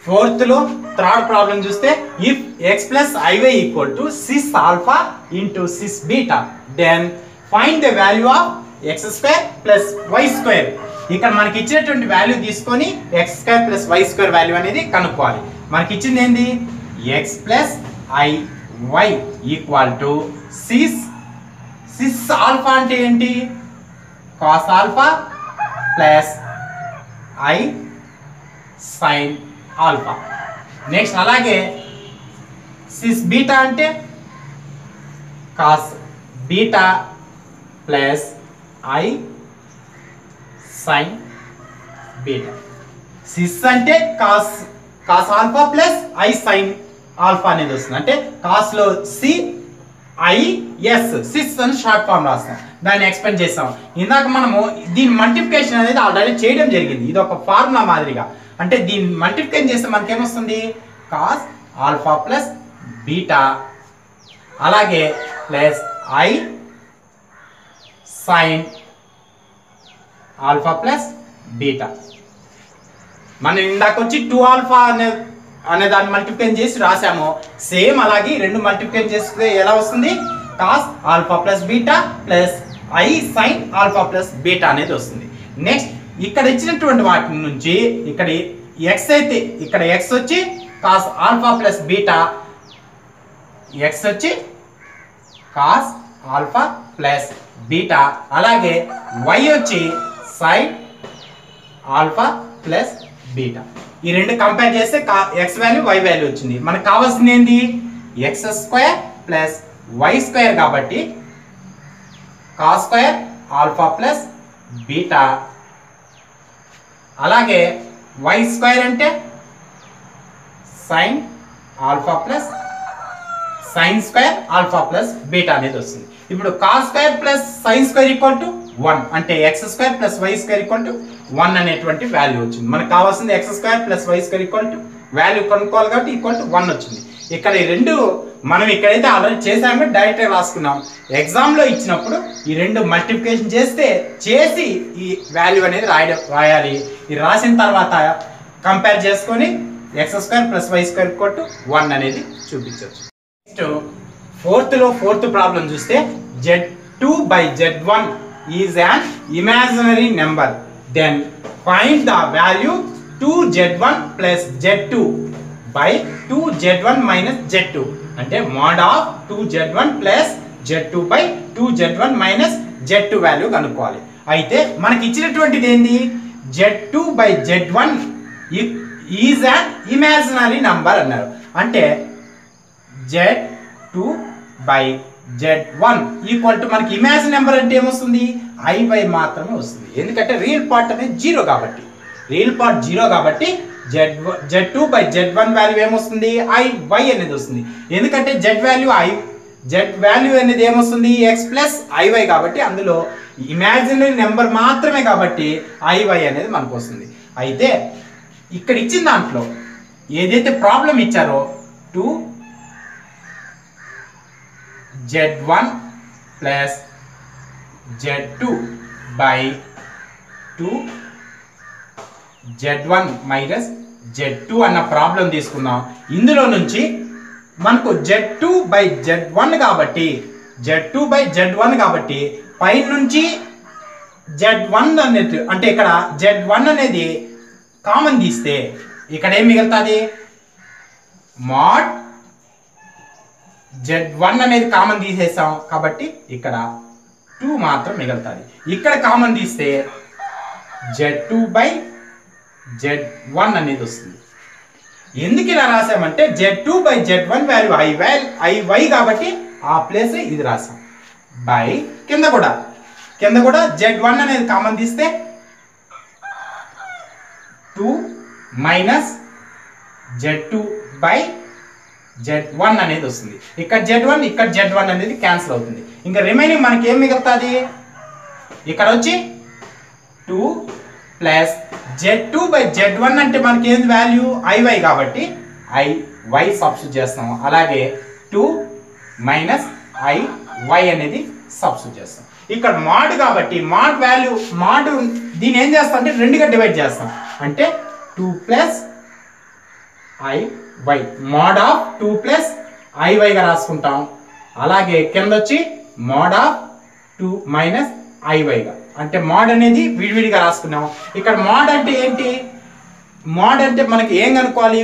Fourth లో third problem చూస్తే if x plus i y equal to cis alpha into cis beta then find the value of X square plus why square. ఇక్కడ మనకి ఇచ్చినటువంటి value తీసుకొని x square plus why square value అనేది కనుక్కోవాలి. మనకి ఇచ్చింది ఏంది x plus i y equal to cis alpha అంటే ఏంటి cos alpha plus i sine alpha. Next అలాగే సిస్ బీటా అంటే cos beta plus i sine beta. Sys అంటే cos alpha plus i sine alpha అనేది వస్తుంది. అంటే కాస్ లో C I S cis అని షార్ట్ ఫామ్ రాస్తాం. దాన్ని ఎక్స్ప్లెయిన్ చేస్తాం. ఇందాక మనము దీని మల్టిప్లికేషన్ అనేది ఆల్రెడీ చేయడం జరిగింది. ఇది ఒక ఫార్ములా మాదిరిగా. అంటే దీన్ని మల్టిప్లికేషన్ చేస్తే మనకి ఏమొస్తుంది కాస్ ఆల్ఫా ప్లస్ బీటా అలాగే plus i sine alpha plus beta. మనం ఇందాక వచ్చి 2 ఆల్ఫా అనే దాన్ని మల్టిప్లికేషన్ చేసి రాసాము. సేమ్ అలాగే రెండు మల్టిప్లికేషన్ చేస్తే ఎలా వస్తుంది cos alpha plus beta plus i sine alpha plus beta అనేది వస్తుంది. నెక్స్ట్ ఇక్కడ ఇచ్చినటువంటి వాటి నుంచి ఇక్కడ ఎక్స్ అయితే ఇక్కడ ఎక్స్ వచ్చి cos alpha plus beta X వచ్చి కాస్ ఆల్ఫా ప్లస్ బీటా అలాగే వై వచ్చి సైన్ ఆల్ఫా ప్లస్ బీటా. ఈ రెండు కంపేర్ చేస్తే ఎక్స్ వాల్యూ వై వాల్యూ వచ్చింది. మనకు కావాల్సింది ఏంటి X square plus why square కాబట్టి cos square alpha plus beta అలాగే వై స్క్వేర్ అంటే sine alpha plus sine square alpha plus beta అనేది వస్తుంది. ఇప్పుడు cos square plus sine square equal to 1 అంటే X square plus why square equal to 1 అనేటువంటి value వచ్చింది. మనకు కావాల్సింది X square plus why square equal to value కనుక్కోవాలి కాబట్టి ఈక్వల్ టు 1 వచ్చింది. ఇక్కడ ఈ రెండు మనం ఇక్కడైతే ఆల్రెడీ చేసాము డైరెక్ట్గా రాసుకున్నాం. ఎగ్జామ్లో ఇచ్చినప్పుడు ఈ రెండు మల్టిప్లికేషన్ చేసి ఈ వాల్యూ అనేది రాయాలి. ఇది రాసిన తర్వాత కంపేర్ చేసుకొని x square plus why square equal to 1 అనేది చూపించవచ్చు. నెక్స్ట్ ఫోర్త్ ప్రాబ్లం చూస్తే z2 by z1 is an imaginary number. Then find the value 2z1 plus z2 by 2z1 minus z2 అంటే mod of 2z1 plus z2 by 2z1 minus z2 value కనుక్కోవాలి. అయితే మనకి ఇచ్చినటువంటిది ఏంది z2 by z1 is an imaginary number అన్నారు. అంటే z2 by z1 equal to మనకి imagine number అంటే ఏమొస్తుంది ఐవై మాత్రమే వస్తుంది. ఎందుకంటే రియల్ పార్ట్ అనేది 0 కాబట్టి z2 by z1 వాల్యూ ఏమొస్తుంది ఐవై అనేది వస్తుంది. ఎందుకంటే z వాల్యూ అనేది ఏమొస్తుంది ఎక్స్ ప్లస్ ఐవై కాబట్టి అందులో ఇమాజినరీ నెంబర్ మాత్రమే కాబట్టి ఐవై అనేది మనకు వస్తుంది. అయితే ఇక్కడ ఇచ్చిన దాంట్లో ఏదైతే ప్రాబ్లం ఇచ్చారో 2z1 plus z2 by 2z1 minus z2 అన్న ప్రాబ్లం తీసుకుందాం. ఇందులో నుంచి మనకు z2 by z1 కాబట్టి పై నుంచి z1 అనేది అంటే ఇక్కడ z1 అనేది కామన్ తీస్తే ఇక్కడ ఏం మిగులుతుంది mod z1 అనేది కామన్ తీసేసాం కాబట్టి ఇక్కడ 2 మాత్రం మిగులుతుంది. ఇక్కడ కామన్ తీస్తే z2 by z1 అనేది వస్తుంది. ఎందుకు ఇలా రాసామంటే z2 by z1 value IY కాబట్టి ఆ ప్లేస్ ఇది రాసాం బై కింద కూడా z1 అనేది కామన్ తీస్తే 2 మైనస్ z2 by z1 అనేది వస్తుంది. ఇక్కడ z1 అనేది క్యాన్సిల్ అవుతుంది. ఇంకా రిమైనింగ్ మనకి ఏం మిగులుతుంది ఇక్కడ వచ్చి 2 ప్లస్ z2 by z1 అంటే మనకి ఏంది వాల్యూ ఐవై కాబట్టి ఐవై సబ్స్టిట్యూట్ చేస్తాం. అలాగే 2 మైనస్ ఐవై అనేది సబ్స్టిట్యూట్ చేస్తాం. ఇక్కడ మాడ్ కాబట్టి మాడ్ దీన్ని ఏం చేస్తాం అంటే రెండుగా డివైడ్ చేస్తాం. అంటే 2 plus i y mod of 2 plus i y గా రాసుకుంటాం. అలాగే కింద వచ్చి మోడ్ ఆఫ్ 2 మైనస్ ఐవైగా, అంటే మోడ్ అనేది విడివిడిగా రాసుకున్నాం. ఇక్కడ మోడ్ అంటే ఏంటి? మోడ్ అంటే మనకి ఏం కనుక్కోవాలి?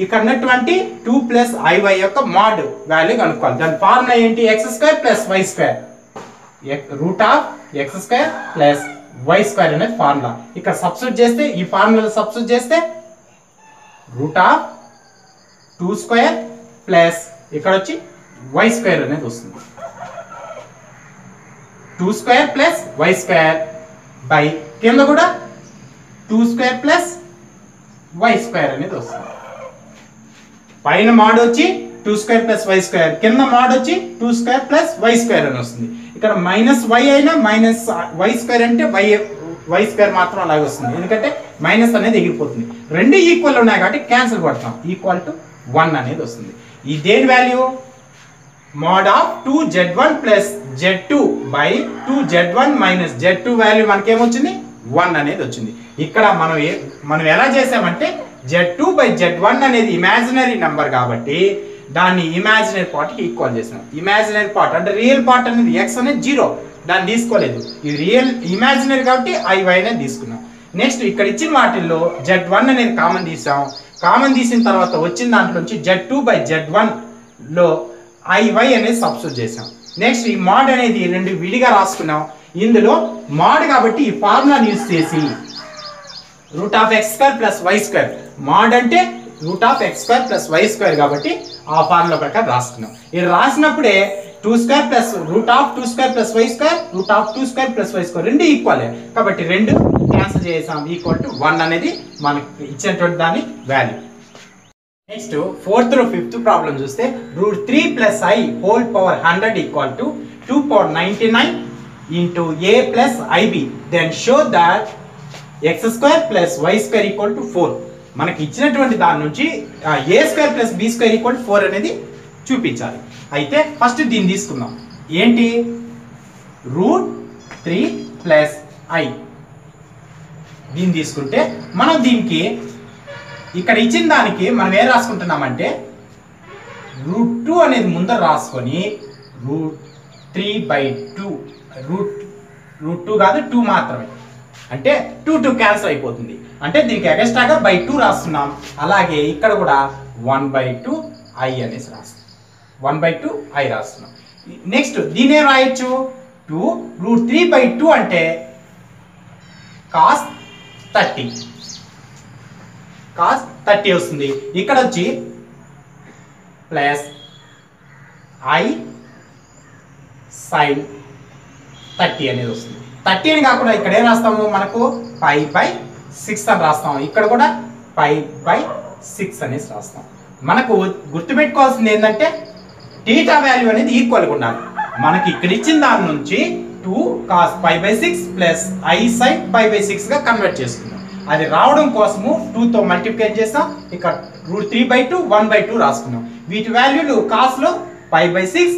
ఇక్కడ ఉన్నటువంటి 2 ప్లస్ ఐవై యొక్క మోడ్ వాల్యూ కనుక్కోవాలి. దాని ఫార్ములా ఏంటి? X square plus why square, root of X square plus why square అనేది ఫార్ములా. ఇక్కడ సబ్స్టిట్యూట్ చేస్తే, ఈ ఫార్ములా సబ్స్టిట్యూట్ చేస్తే రూట్ ఆఫ్ 2 స్క్వేర్ ప్లస్ ఇక్కడ వచ్చి వై స్క్వేర్ అనేది వస్తుంది. 2 square plus why square by కింద కూడా 2 స్క్వేర్ ప్లస్ వై స్క్వేర్ అనేది వస్తుంది. పైన మోడ్ వచ్చి 2 స్క్వేర్ ప్లస్ వై స్క్వేర్, కింద మోడ్ వచ్చి 2 స్క్వేర్ ప్లస్ వై స్క్వేర్ అని వస్తుంది. ఇక్కడ మైనస్ వై అయినా మైనస్ వై స్క్వేర్ అంటే వై స్క్వేర్ మాత్రం అలాగే వస్తుంది, ఎందుకంటే మైనస్ అనేది ఎగిరిపోతుంది. రెండు ఈక్వల్ ఉన్నాయి కాబట్టి క్యాన్సిల్ కొడతాం. ఈక్వల్ టు 1 అనేది వస్తుంది. ఈ దేని value? Mod of 2z1 plus z2 by 2z1 minus z2 value మనకేమొచ్చింది? 1 అనేది వచ్చింది. ఇక్కడ మనం ఎలా చేసామంటే z2 బై z1 అనేది ఇమాజినరీ నెంబర్ కాబట్టి దాన్ని ఇమాజినరీ పార్ట్ కి ఈక్వల్ చేసాం. ఇమాజినరీ పార్ట్ అంటే రియల్ పార్ట్ అనేది x అనేది 0, దాన్ని తీసుకోలేదు. ఇది రియల్ ఇమాజినరీ కాబట్టి ఐవై అనేది తీసుకున్నాం. నెక్స్ట్ ఇక్కడ ఇచ్చిన వాటిల్లో z1 అనేది కామన్ తీసాం. కామన్ తీసిన తర్వాత వచ్చిన దాంట్లోంచి z2 బై z1 లో ఐవై అనేది సబ్స్టిట్యూట్ చేసాం. నెక్స్ట్ ఈ మోడ్ అనేది రెండు విడిగా రాసుకున్నాం. ఇందులో మోడ్ కాబట్టి ఈ ఫార్ములాని యూజ్ చేసి root of X square plus why square, mod అంటే root of X square plus why square కాబట్టి ఆ ఫార్ములా ప్రకారం రాసుకున్నాం. ఇది రాసినప్పుడే 2 square plus root of 2 square plus why square, root of 2 square plus why square రెండు ఈక్వల్ కాబట్టి రెండు క్యాన్సిల్ చేసాం. ఈక్వల్ టు 1 అనేది మనకి ఇచ్చినటువంటి దాని value. Next 4th to 5th problem చూస్తే √3 plus I whole power 100 equal to 2 power 99 into A plus I B, then show that X square plus why square equal to 4. మనకి ఇచ్చినటువంటి దాని నుంచి A square plus B square equal to 4 అనేది చూపించాలి. అయితే first దీన్ని తీసుకుందాం. ఏంటి? √3 ప్లస్ ఐ. దీన్ని తీసుకుంటే మనం దీనికి ఇక్కడ ఇచ్చిన దానికి మనం ఏం రాసుకుంటున్నామంటే √2 అనేది ముందర రాసుకొని √3/2 √2 కాదు 2 మాత్రమే, అంటే 2 క్యాన్సిల్ అయిపోతుంది. అంటే దీనికి ఎక్స్ట్రాగా బై 2 రాస్తున్నాం. అలాగే ఇక్కడ కూడా 1/2 ఐ అనేసి రాస్తున్నాం. 1/2 ఐ రాస్తున్నాం. నెక్స్ట్ దీని ఏం రాయొచ్చు? 2 √3/2 అంటే cos 30 వస్తుంది. ఇక్కడ వచ్చి ప్లస్ ఐ sin 30 అనేది వస్తుంది. 30 అని కాకుండా ఇక్కడ ఏం రాస్తాము? మనకు π/6 అని రాస్తాము. ఇక్కడ కూడా π/6 అనేసి రాస్తాం. మనకు గుర్తుపెట్టుకోవాల్సింది ఏంటంటే టీటా వాల్యూ అనేది ఈక్వల్గా ఉండాలి. మనకి ఇక్కడ ఇచ్చిన దాని నుంచి 2 cos π/6 ప్లస్ ఐ sin π/6 గా కన్వర్ట్ చేసుకున్నాం. అది రావడం కోసము 2 తో మల్టిప్లై చేస్తాం. ఇక్కడ √3/2 1/2 రాసుకున్నాం. వీటి వాల్యూలు కాస్ లో π/6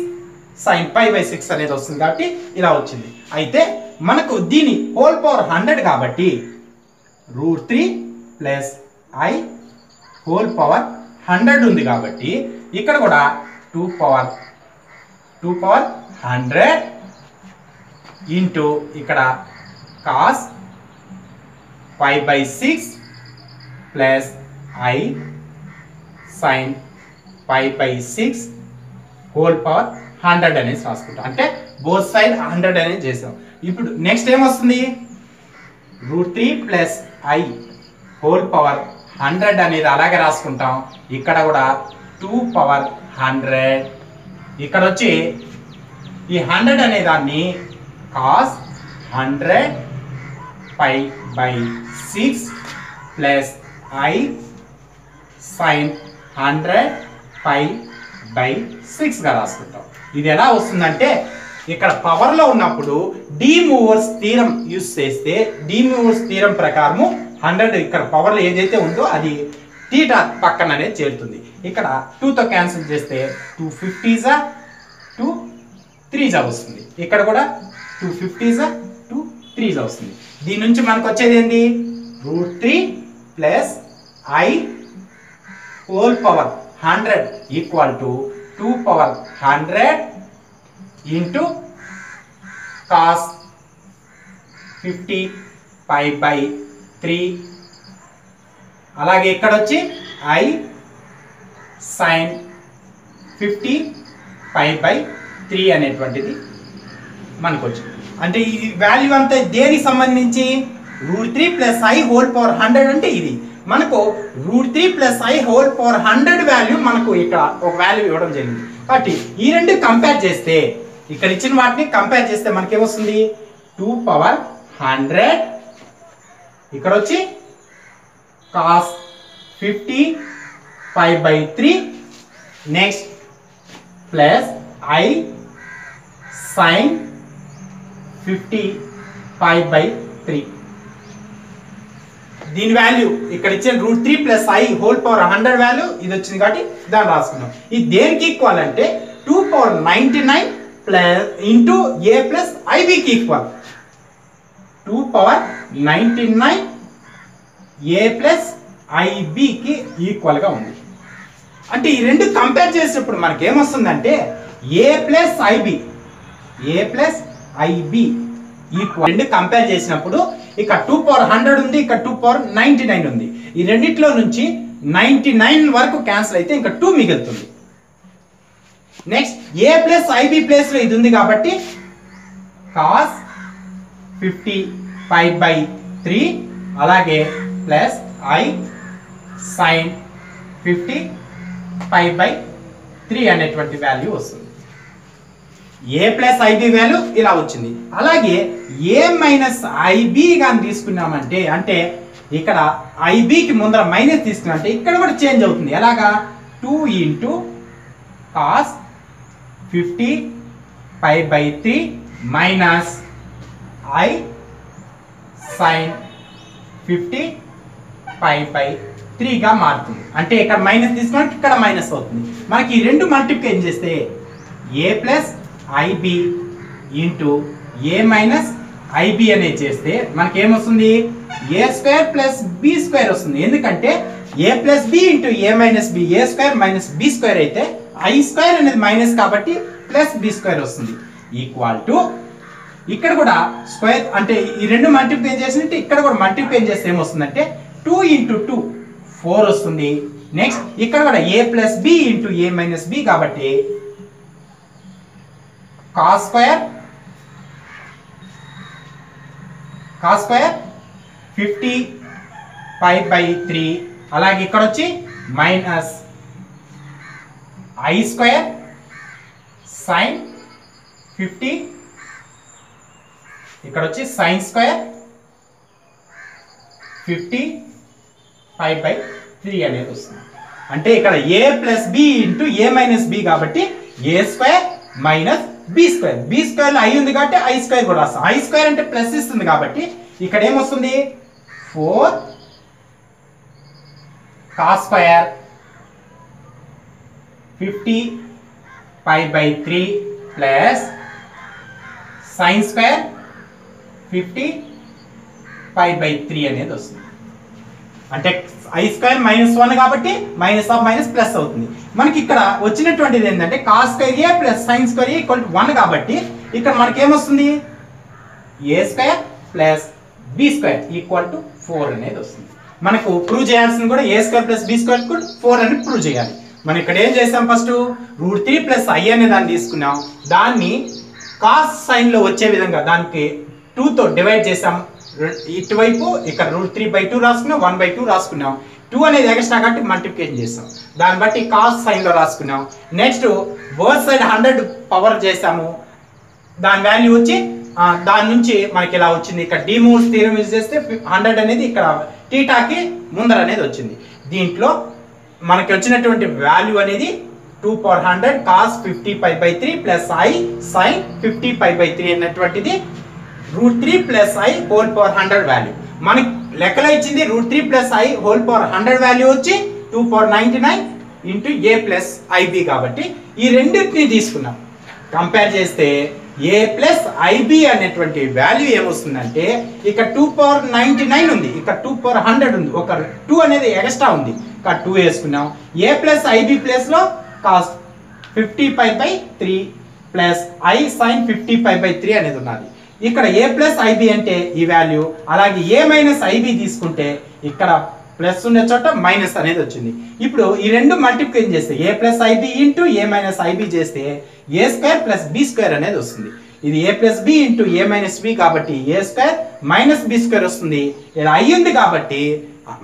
sin π/6 అనేది వస్తుంది కాబట్టి ఇలా వచ్చింది. అయితే మనకు దీని హోల్ పవర్ 100 కాబట్టి √3 ప్లస్ ఐ హోల్ పవర్ 100 ఉంది కాబట్టి ఇక్కడ కూడా 2 పవర్ 100 ఇంటూ ఇక్కడ cos π/6 plus I sin π/6 whole power 100 అనేసి రాసుకుంటాం. అంటే బోత్ సైడ్ 100 అనేది చేసాం. ఇప్పుడు నెక్స్ట్ ఏమొస్తుంది? √3 ప్లస్ ఐ హోల్ పవర్ 100 అనేది అలాగే రాసుకుంటాం. ఇక్కడ కూడా 2 పవర్ 100. ఇక్కడ వచ్చి ఈ 100 అనే దాన్ని cos 100 π/6 ప్లస్ ఐ sin 100 π/6 గా రాసుకుంటాం. ఇది ఎలా వస్తుందంటే ఇక్కడ పవర్ లో ఉన్నప్పుడు డిమూవర్స్ థీరం యూజ్ చేస్తే డిమూవర్స్ థీరం ప్రకారము 100 ఇక్కడ పవర్ లో ఏదైతే ఉందో అది థీటా పక్కన అనేది చేరుతుంది. ఇక్కడ 2 తో క్యాన్సిల్ చేస్తే 250 2 3 వస్తుంది. ఇక్కడ కూడా 250 2 3 వస్తుంది. దీని నుంచి మనకు వచ్చేది ఏంటి? √3 plus I whole power 100 equal to 2 power 100 into cos 50 pi by 3 అలాగే ఇక్కడ వచ్చి I sin 50 pi by 3 అనేటువంటిది మనకు వచ్చింది. అంటే ఈ వాల్యూ అంతా దేనికి సంబంధించి √3 ప్లస్ I హోల్ పవర్ 100 అంటే ఇది మనకు √3 plus I whole power 100 value మనకు ఇక్కడ ఒక వాల్యూ ఇవ్వడం జరిగింది. కాబట్టి ఈ రెండు కంపేర్ చేస్తే ఇక్కడ ఇచ్చిన వాటిని కంపేర్ చేస్తే మనకి ఏమొస్తుంది 2 పవర్ 100 ఇక్కడ వచ్చి cos 50 pi by 3 next plus I sin 50 pi by 3 దీని వాల్యూ ఇక్కడ ఇచ్చిన √3 plus I whole power 100 value ఇది వచ్చింది కాబట్టి దాన్ని రాసుకున్నాం. ఇది దేనికి ఈక్వల్ అంటే 2 power 99 plus into A plus IB కి equal 2 power 99 A plus IB కి ఈక్వల్ గా ఉంది. అంటే ఈ రెండు కంపేర్ చేసినప్పుడు మనకి ఏమొస్తుందంటే A ప్లస్ IB ఈక్వల్ రెండు కంపేర్ చేసినప్పుడు ఇక్కడ 2 పవర్ 100 ఉంది, ఇక్కడ 2 పవర్ 99 ఉంది. ఈ రెండిట్లో నుంచి 99 వరకు క్యాన్సిల్ అయితే ఇంకా 2 మిగులుతుంది. Next A plus IB place లో ఇది ఉంది కాబట్టి cos 50 pi by 3 అలాగే plus I sin 50 pi by 3 అనేటువంటి వాల్యూ వస్తుంది. A ప్లస్ IB వాల్యూ ఇలా వచ్చింది. అలాగే A మైనస్ IB గాని తీసుకున్నామంటే అంటే ఇక్కడ IB కి ముందర మైనస్ తీసుకున్నామంటే ఇక్కడ కూడా చేంజ్ అవుతుంది. ఎలాగా 2 into cos 50 pi by 3 minus I sin 50 pi by 3 గా మారుతుంది. అంటే ఇక్కడ మైనస్ తీసుకున్నట్టు ఇక్కడ మైనస్ అవుతుంది. మనకి ఈ రెండు మల్టిప్లై చేస్తే A plus IB into A minus IB అనేది చేస్తే మనకి ఏమొస్తుంది A square plus B square వస్తుంది. ఎందుకంటే A plus B into A minus B A square minus B square అయితే I స్క్వేర్ అనేది మైనస్ కాబట్టి ప్లస్ B స్క్వేర్ వస్తుంది ఈక్వల్ టు ఇక్కడ కూడా స్క్వేర్ అంటే ఈ రెండు మల్టిప్లై చేసినట్టు ఇక్కడ కూడా మల్టిప్లై చేస్తే ఏమొస్తుందంటే 2 ఇంటూ 2 4 వస్తుంది. నెక్స్ట్ ఇక్కడ కూడా A plus B into A minus B కాబట్టి cos స్క్వేర్ 50 pi by 3 అలాగే ఇక్కడ వచ్చి మైనస్ I స్క్వేర్ sin 50 ఇక్కడ వచ్చి sin స్క్వేర్ 50 pi by 3 అనేది వస్తుంది. అంటే ఇక్కడ A plus B into A minus B కాబట్టి A square minus B square B square లో I ఉంది కాబట్టి I స్క్వేర్ కూడా వస్తుంది. I స్క్వేర్ అంటే ప్లస్ ఇస్తుంది కాబట్టి ఇక్కడ ఏమొస్తుంది 4 cos square 50 pi by 3 plus sin square 50 pi by 3 అనేది వస్తుంది. అంటే I స్క్వేర్ మైనస్ 1 కాబట్టి మైనస్ ఆఫ్ మైనస్ ప్లస్ అవుతుంది. మనకి ఇక్కడ వచ్చినటువంటిది ఏంటంటే cos square A plus sin square A equal to 1 కాబట్టి ఇక్కడ మనకి ఏమొస్తుంది A square plus B square equal to 4 అనేది వస్తుంది. మనకు ప్రూవ్ చేయాల్సింది కూడా A square plus B square equal to 4 అని ప్రూవ్ చేయాలి. మనం ఇక్కడ ఏం చేసాం ఫస్ట్ √3 ప్లస్ I అనే దాన్ని తీసుకున్నాం. దాన్ని cos sin లో వచ్చే విధంగా దానికి 2 తో డివైడ్ చేసాం. ఇటువైపు ఇక్కడ √3/2 రాసుకున్నాం 1/2 రాసుకున్నాం. 2 అనేది ఎక్స్ట్రా కాబట్టి మల్టిప్లికేషన్ చేసాం. దాన్ని బట్టి cos sin లో రాసుకున్నాం. నెక్స్ట్ బోత్ సైడ్ 100 పవర్ చేసాము. దాని వాల్యూ వచ్చి దాని నుంచి మనకి ఇలా వచ్చింది. ఇక్కడ డిమోర్స్ థియరం యూజ్ చేస్తే 100 అనేది ఇక్కడ టీటాకి ముందర అనేది వచ్చింది. దీంట్లో మనకి వచ్చినటువంటి వాల్యూ అనేది 2 power 100 cos 50 pi by 3 plus I sin 50 pi by 3 అనేటువంటిది √3 plus I whole power 100 value. మనకి లెక్కలో ఇచ్చింది √3 plus I whole power 100 value వచ్చి 2 power 99 into A plus IB కాబట్టి ఈ రెండింటిని తీసుకున్నాం. కంపేర్ చేస్తే ఏ ప్లస్ ఐబి అనేటువంటి వాల్యూ ఏమొస్తుందంటే ఇక్కడ 2^99 ఉంది, ఇక్కడ 2^100 ఉంది, ఒక 2 అనేది ఎక్స్ట్రా ఉంది, ఇక్కడ 2 వేసుకున్నాం. ఏ ప్లస్ ఐబి ప్లేస్ లో కాస్ 50π/3 ప్లస్ ఐ సైన్ 50π/3 అనేది ఉన్నది. ఇక్కడ ఏ ప్లస్ ఐబి అంటే ఈ వాల్యూ, అలాగే ఏ మైనస్ ఐబి తీసుకుంటే ఇక్కడ ప్లస్ ఉన్న చోట మైనస్ అనేది వచ్చింది. ఇప్పుడు ఈ రెండు మల్టిప్లై చేస్తే ఏ plus IB into A minus IB చేస్తే ఏ స్క్వేర్ ప్లస్ బి స్క్వేర్ అనేది వస్తుంది. ఇది ఏ plus B into A minus B కాబట్టి ఏ స్క్వేర్ మైనస్ బి స్క్వేర్ వస్తుంది. ఇలా ఐ ఉంది కాబట్టి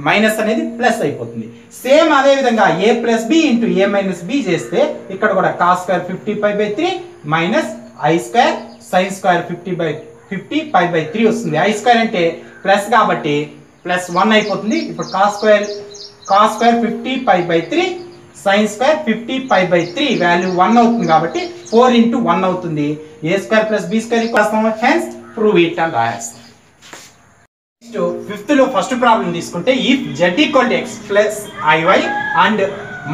మైనస్ అనేది ప్లస్ అయిపోతుంది. సేమ్ అదే విధంగా A plus B into A minus B చేస్తే ఇక్కడ కూడా cos square 50π/3 minus I square sine square 50π/3 వస్తుంది. ఐ స్క్వేర్ అంటే ప్లస్ కాబట్టి ప్లస్ 1 అయిపోతుంది. ఇప్పుడు cos square 50π/3 sine square 50π/3 value 1 అవుతుంది కాబట్టి 4 into 1 అవుతుంది. A square plus B square equals hence prove it అని రాయాలి. నెక్స్ట్ ఫిఫ్త్ లో ఫస్ట్ ప్రాబ్లం తీసుకుంటే if z equal to x plus iy and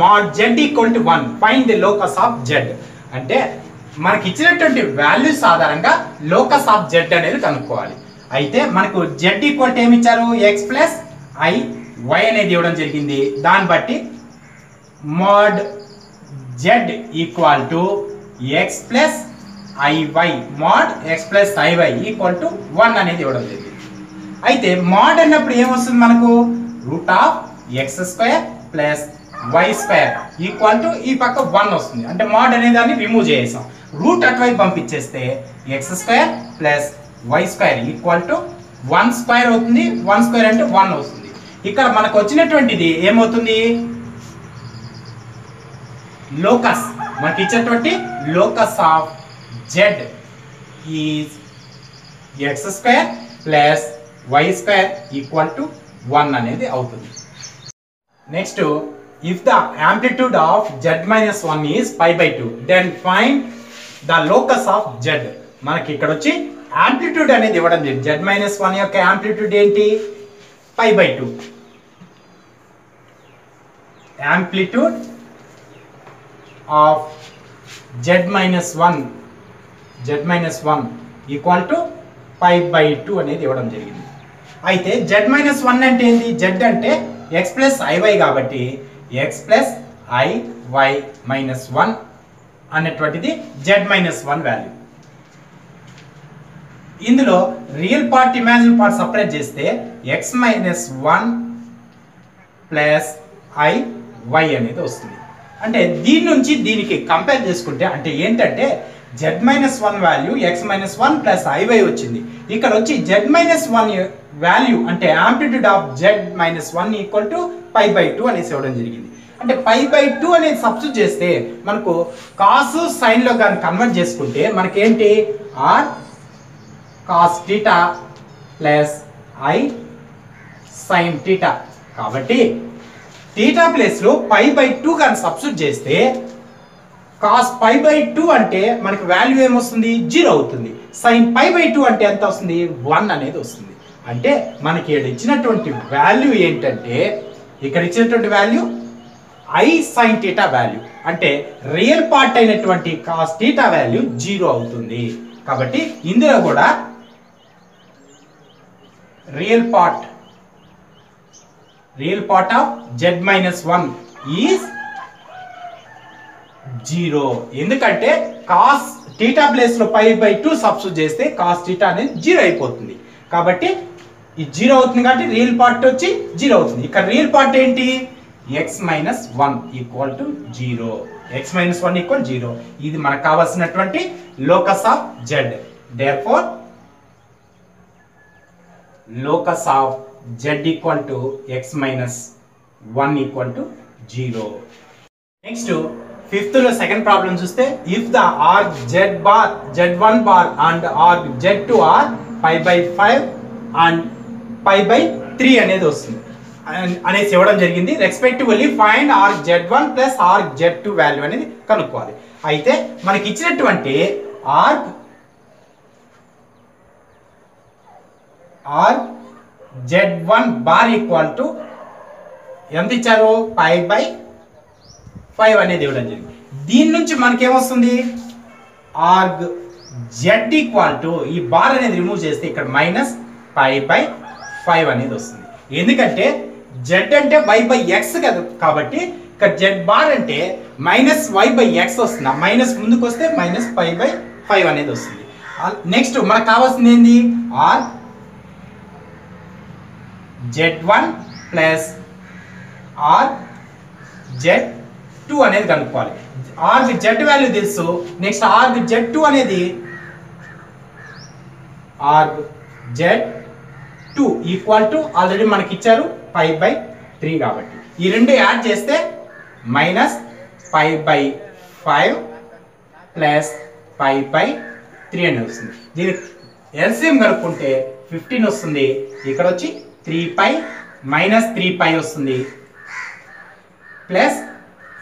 mod z equal to 1 find the locus of z. అంటే మనకి ఇచ్చినటువంటి values ఆధారంగా locus of z అనేది కనుక్కోవాలి. అయితే మనకు z ఈక్వల్ టు ఏమి ఇచ్చారు, x ప్లస్ i y అనేది ఇవ్వడం జరిగింది. దాన్ని బట్టి mod z equal to x plus iy mod x plus iy equal to 1 అనేది ఇవ్వడం జరిగింది. అయితే mod అన్నప్పుడు ఏమొస్తుంది మనకు root of X square plus why square equal to ఈ పక్క 1 వస్తుంది. అంటే mod అనే దాన్ని రిమూవ్ చేసాం, రూట్ అటువైపు పంపించేస్తే X square plus why square equal to 1 square అవుతుంది. 1 స్క్వేర్ అంటే 1 వస్తుంది. ఇక్కడ మనకు వచ్చినటువంటిది ఏమవుతుంది, లోకస్ మనకి ఇచ్చేటువంటి locus of z is X square plus why square equal to 1 అనేది అవుతుంది. Next if the amplitude of z minus 1 is π/2 then find the locus of z. మనకి ఇక్కడ వచ్చి యాంప్లిట్యూడ్ అనేది ఇవ్వడం జరిగింది. z మైనస్ 1 యొక్క యాంప్లిట్యూడ్ ఏంటి, π/2. Amplitude of z minus 1 equal to π/2 అనేది ఇవ్వడం జరిగింది. అయితే z మైనస్ 1 అంటే ఏంటి, z అంటే x ప్లస్ iy కాబట్టి x ప్లస్ iy మైనస్ 1 అనేటువంటిది z మైనస్ 1 వాల్యూ. ఇందులో real part imaginary part separate చేస్తే x మైనస్ 1 ప్లస్ iy అనేది వస్తుంది. అంటే దీని నుంచి దీనికి కంపేర్ చేసుకుంటే అంటే ఏంటంటే z minus 1 value x minus 1 plus iy వచ్చింది. ఇక్కడ వచ్చి z మైనస్ 1 వాల్యూ అంటే amplitude of z minus 1 equal to π/2 అనేసి ఇవ్వడం జరిగింది. అంటే π/2 అనేది సబ్స్టిట్యూట్ చేస్తే మనకు కాస్ సైన్ లో కానీ కన్వర్ట్ చేసుకుంటే మనకి ఏంటి r cos θ plus i sin θ. కాబట్టి θ ప్లేస్ లో π/2 కానీ సబ్స్టిట్యూట్ చేస్తే cos π/2 అంటే మనకి వాల్యూ ఏమొస్తుంది 0 అవుతుంది. sin π/2 అంటే ఎంత వస్తుంది 1 అనేది వస్తుంది. అంటే మనకి ఇక్కడ ఇచ్చినటువంటి వాల్యూ ఏంటంటే ఇక్కడ ఇచ్చినటువంటి వాల్యూ i sin θ వాల్యూ అంటే రియల్ పార్ట్ అయినటువంటి cos θ వాల్యూ 0 అవుతుంది. కాబట్టి ఇందులో కూడా real part of z minus 1 is 0. ఎందుకంటే cos θ ప్లేస్ లో π/2 సబ్స్టిట్యూట్ చేస్తే cos θ అనేది 0 అయిపోతుంది. కాబట్టి ఇది 0 అవుతుంది కాబట్టి రియల్ పార్ట్ వచ్చి 0 అవుతుంది. ఇక్కడ రియల్ పార్ట్ ఏంటి x minus 1 equal to 0. x minus 1 equal 0. ఇది మనకు కావాల్సినటువంటి locus of z. Therefore locus of z equal to x minus 1 equal to 0. Next fifth లో సెకండ్ ప్రాబ్లం చూస్తే if the arg z1 bar and arg z2 are π/5 and π/3 అనేది వస్తుంది అనేసి ఇవ్వడం జరిగింది. Respectively find arg z1 plus arg z2 value అనేది కనుక్కోవాలి. అయితే మనకి ఇచ్చినటువంటి arc z1 bar equal to ఎంత ఇచ్చారు π/5 అనేది ఇవ్వడం జరిగింది. దీని నుంచి మనకి ఏమొస్తుంది ఆర్గ్ జెడ్ ఈక్వల్ టు ఈ బార్ అనేది రిమూవ్ చేస్తే ఇక్కడ మైనస్ π/5 అనేది వస్తుంది. ఎందుకంటే జెడ్ అంటే y/x కదా, కాబట్టి ఇక్కడ జెడ్ బార్ అంటే -y/x వస్తుంది. ఆ మైనస్ ముందుకు వస్తే -π/5 అనేది వస్తుంది. నెక్స్ట్ మనకు కావాల్సింది ఏంది, are Z1 plus are Z2 అనేది కనుక్కోవాలి. ఆర్ జెడ్ వాల్యూ తెలుసు. నెక్స్ట్ ఆర్ Z2 అనేది are Z2 equal to already మనకి ఇచ్చారు π/3 కాబట్టి ఈ రెండు యాడ్ చేస్తే -π/5 ప్లస్ π/3 అని వస్తుంది. దీని ఎల్సిఎం కనుక్కుంటే 15 వస్తుంది. ఇక్కడ వచ్చి 3π -3π వస్తుంది ప్లస్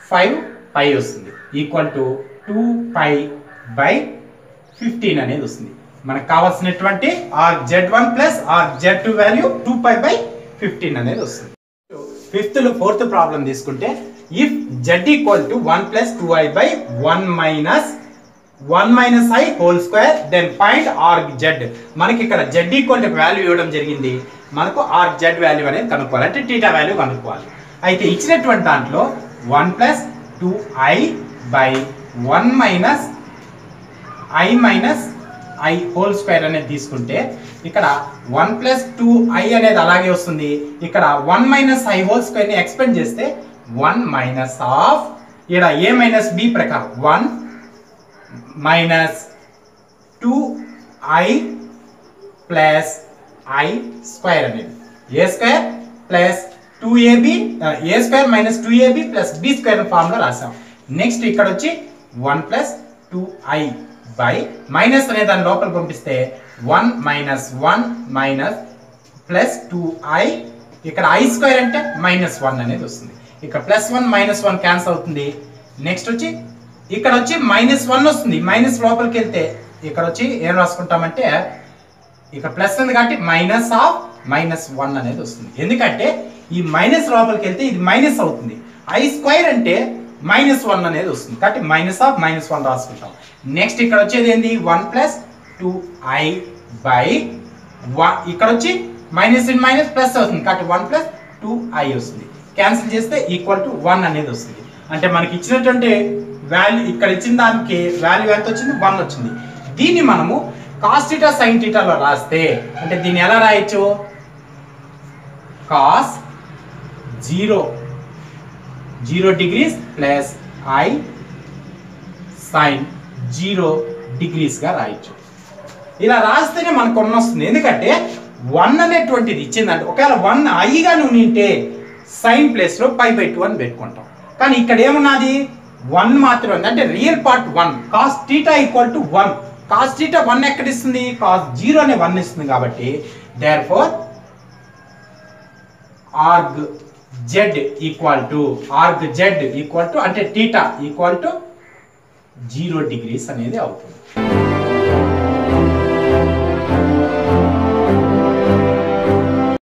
5π వస్తుంది ఈక్వల్ టు 2π/15 అనేది వస్తుంది. మనకు కావాల్సినటువంటి are Z1 plus are Z2 value 2π/15 అనేది వస్తుంది. ఫిఫ్త్ లో ఫోర్త్ ప్రాబ్లం తీసుకుంటే if Z equal to 1 plus 2i/1 minus i whole square then find R Z. మనకి ఇక్కడ Z ఈక్వల్ టు వాల్యూ ఇవ్వడం జరిగింది. మనకు ఆర్ Z వాల్యూ అనేది కనుక్కోవాలి, అంటే టీటా వాల్యూ కనుక్కోవాలి. అయితే ఇచ్చినటువంటి దాంట్లో 1 plus 2i/1 minus i whole square అనేది తీసుకుంటే ఇక్కడ 1 ప్లస్ 2i అనేది అలాగే వస్తుంది. ఇక్కడ 1 మైనస్ i హోల్ స్క్వేర్ ని ఎక్స్పెండ్ చేస్తే 1 మైనస్ ఆఫ్ ఇక్కడ a మైనస్ b ప్రకారం 1 minus 2i plus i square అనేది a square plus 2ab a square minus 2ab plus b square form లో రాసాం. నెక్స్ట్ ఇక్కడ వచ్చి 1 ప్లస్ 2i బై మైనస్ అనే దాని లోపల పంపిస్తే 1 మైనస్ 1 మైనస్ ప్లస్ 2i ఇక్కడ i స్క్వేర్ అంటే -1 అనేది వస్తుంది. ఇక్కడ +1 -1 క్యాన్సిల్ అవుతుంది. నెక్స్ట్ వచ్చి ఇక్కడ వచ్చి -1 వస్తుంది. మైనస్ లోపలికి వెళ్తే ఇక్కడ వచ్చి ఏం రాసుకుంటామంటే ఇక్కడ ప్లస్ ఉంది కాబట్టి -1 అనేది వస్తుంది. ఎందుకంటే ఈ మైనస్ లోపలికి వెళ్తే ఇది మైనస్ అవుతుంది. i స్క్వేర్ అంటే -1 అనేది వస్తుంది కాబట్టి -1 రాసుకుంటాం. నెక్స్ట్ ఇక్కడ వచ్చేది ఏంది 1 ప్లస్ 2i బై ఇక్కడ వచ్చి మైనస్ ఇన్ మైనస్ ప్లస్ అవుతుంది కాబట్టి 1 ప్లస్ 2i వస్తుంది. క్యాన్సిల్ చేస్తే ఈక్వల్ టు 1 అనేది వస్తుంది. అంటే మనకి ఇచ్చినటువంటి వాల్యూ ఇక్కడ ఇచ్చిన దానికి వాల్యూ ఎంత వచ్చింది, 1 వచ్చింది. దీన్ని మనము కాస్ థీటా సైన్ థీటాలో రాస్తే అంటే దీన్ని ఎలా రాయొచ్చు, cos 0 degrees plus i sine 0 degrees గా రాయొచ్చు. ఇలా రాస్తేనే మనకు 1 వస్తుంది. ఎందుకంటే 1 అనేటువంటిది ఇచ్చిందంటే ఒకవేళ 1 i గా ఉంటే సైన్ ప్లేస్ లో π/2 అని పెట్టుకుంటాం. కానీ ఇక్కడ ఏమున్నది 1 మాత్రమే ఉంది. అంటే real part 1 cos theta equal to 1. Cos theta 1 ఎక్కడ ఇస్తుంది, కాస్ 0 అనే 1 ఇస్తుంది. కాబట్టి therefore org Z equal to అంటే థీటా ఈక్వల్ టు 0 డిగ్రీస్ అనేది అవుతుంది.